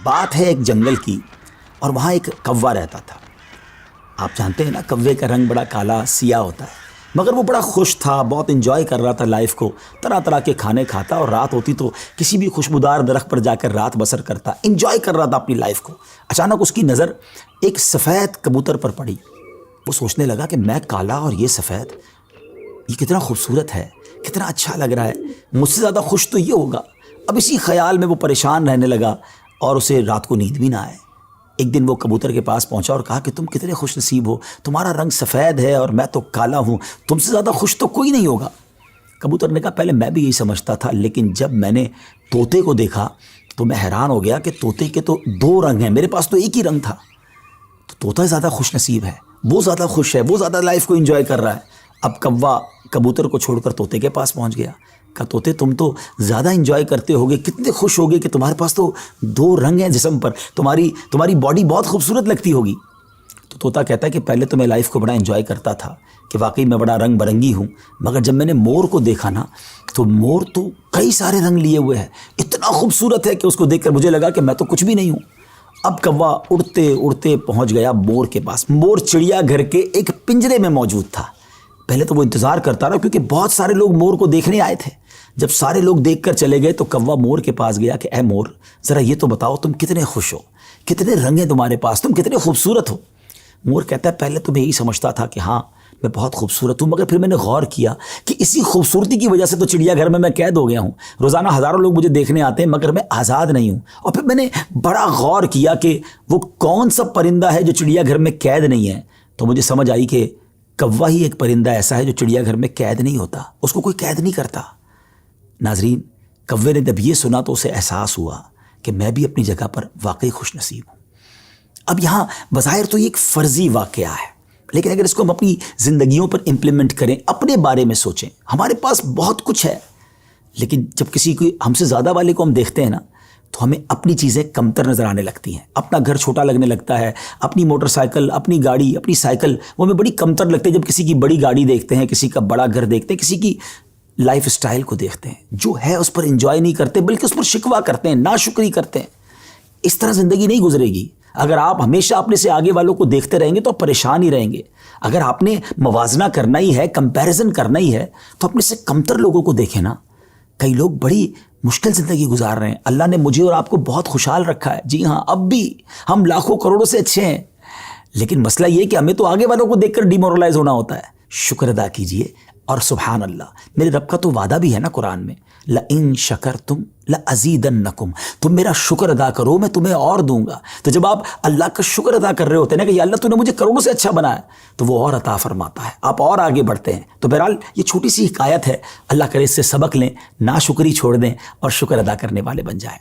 بات ہے ایک جنگل کی، اور وہاں ایک کوا رہتا تھا۔ آپ جانتے ہیں نا، کوے کا رنگ بڑا کالا سیاہ ہوتا ہے، مگر وہ بڑا خوش تھا، بہت انجوائے کر رہا تھا لائف کو، طرح طرح کے کھانے کھاتا، اور رات ہوتی تو کسی بھی خوشبودار درخت پر جا کر رات بسر کرتا، انجوائے کر رہا تھا اپنی لائف کو۔ اچانک اس کی نظر ایک سفید کبوتر پر پڑی۔ وہ سوچنے لگا کہ میں کالا اور یہ سفید، یہ کتنا خوبصورت ہے، کتنا اچھا لگ رہا ہے، مجھ سے زیادہ خوش تو یہ ہوگا۔ اب اسی خیال میں وہ پریشان رہنے لگا اور اسے رات کو نیند بھی نہ آئے۔ ایک دن وہ کبوتر کے پاس پہنچا اور کہا کہ تم کتنے خوش نصیب ہو، تمہارا رنگ سفید ہے اور میں تو کالا ہوں، تم سے زیادہ خوش تو کوئی نہیں ہوگا۔ کبوتر نے کہا پہلے میں بھی یہی سمجھتا تھا، لیکن جب میں نے طوطے کو دیکھا تو میں حیران ہو گیا کہ طوطے کے تو دو رنگ ہیں، میرے پاس تو ایک ہی رنگ تھا۔ تو طوطا زیادہ خوش نصیب ہے، وہ زیادہ خوش ہے، وہ زیادہ لائف کو انجوائے کر رہا ہے۔ اب کوا کبوتر کو چھوڑ کر طوطے کے پاس پہنچ گیا۔ کہا طوطے تم تو زیادہ انجوائے کرتے ہوگے، کتنے خوش ہوگے کہ تمہارے پاس تو دو رنگ ہیں جسم پر، تمہاری باڈی بہت خوبصورت لگتی ہوگی۔ تو طوطا کہتا ہے کہ پہلے تو میں لائف کو بڑا انجوائے کرتا تھا کہ واقعی میں بڑا رنگ برنگی ہوں، مگر جب میں نے مور کو دیکھا نا تو مور تو کئی سارے رنگ لیے ہوئے ہے، اتنا خوبصورت ہے کہ اس کو دیکھ کر مجھے لگا کہ میں تو کچھ بھی نہیں ہوں۔ اب کوا اڑتے اڑتے پہنچ گیا مور کے پاس۔ مور چڑیا گھر کے ایک پنجرے میں موجود تھا۔ پہلے تو وہ انتظار کرتا رہا کیونکہ بہت سارے لوگ مور کو دیکھنے آئے تھے۔ جب سارے لوگ دیکھ کر چلے گئے تو کوا مور کے پاس گیا کہ اے مور، ذرا یہ تو بتاؤ تم کتنے خوش ہو، کتنے رنگ ہیں تمہارے پاس، تم کتنے خوبصورت ہو۔ مور کہتا ہے پہلے تو میں یہی سمجھتا تھا کہ ہاں میں بہت خوبصورت ہوں، مگر پھر میں نے غور کیا کہ اسی خوبصورتی کی وجہ سے تو چڑیا گھر میں قید ہو گیا ہوں، روزانہ ہزاروں لوگ مجھے دیکھنے آتے ہیں مگر میں آزاد نہیں ہوں۔ اور پھر میں نے بڑا غور کیا کہ وہ کون سا پرندہ ہے جو چڑیا گھر میں قید نہیں ہے، تو مجھے سمجھ آئی کہ کوا ہی ایک پرندہ ایسا ہے جو چڑیا گھر میں قید نہیں ہوتا، اس کو کوئی قید نہیں کرتا۔ ناظرین، کوے نے جب یہ سنا تو اسے احساس ہوا کہ میں بھی اپنی جگہ پر واقعی خوش نصیب ہوں۔ اب یہاں بظاہر تو یہ ایک فرضی واقعہ ہے، لیکن اگر اس کو ہم اپنی زندگیوں پر امپلیمنٹ کریں، اپنے بارے میں سوچیں، ہمارے پاس بہت کچھ ہے، لیکن جب کسی کو ہم سے زیادہ والے کو ہم دیکھتے ہیں نا تو ہمیں اپنی چیزیں کمتر نظر آنے لگتی ہیں، اپنا گھر چھوٹا لگنے لگتا ہے، اپنی موٹر سائیکل، اپنی گاڑی، اپنی سائیکل وہ ہمیں بڑی کمتر لگتی ہے جب کسی کی بڑی گاڑی دیکھتے ہیں، کسی کا بڑا گھر دیکھتے ہیں، کسی کی لائف سٹائل کو دیکھتے ہیں، جو ہے اس پر انجوائے نہیں کرتے بلکہ اس پر شکوہ کرتے ہیں، ناشکری کرتے ہیں۔ اس طرح زندگی نہیں گزرے گی۔ اگر آپ ہمیشہ اپنے سے آگے والوں کو دیکھتے رہیں گے تو آپ پریشان ہی رہیں گے۔ اگر آپ نے موازنہ کرنا ہی ہے، کمپیریزن کرنا ہی ہے، تو اپنے سے کمتر لوگوں کو دیکھیں نا۔ کئی لوگ بڑی مشکل زندگی گزار رہے ہیں، اللہ نے مجھے اور آپ کو بہت خوشحال رکھا ہے، جی ہاں اب بھی ہم لاکھوں کروڑوں سے اچھے ہیں، لیکن مسئلہ یہ کہ ہمیں تو آگے والوں کو دیکھ کر ڈیمورلائز ہونا ہوتا ہے۔ شکر ادا کیجئے، اور سبحان اللہ، میرے رب کا تو وعدہ بھی ہے نا قرآن میں، لَإِن شَكَرْتُمْ لَأَزِيدَنَّكُمْ، تم میرا شکر ادا کرو میں تمہیں اور دوں گا۔ تو جب آپ اللہ کا شکر ادا کر رہے ہوتے ہیں نا کہ یا اللہ تو نے مجھے کروڑوں سے اچھا بنایا، تو وہ اور عطا فرماتا ہے، آپ اور آگے بڑھتے ہیں۔ تو بہرحال یہ چھوٹی سی حکایت ہے، اللہ کرے اس سے سبق لیں، ناشکری چھوڑ دیں اور شکر ادا کرنے والے بن جائیں۔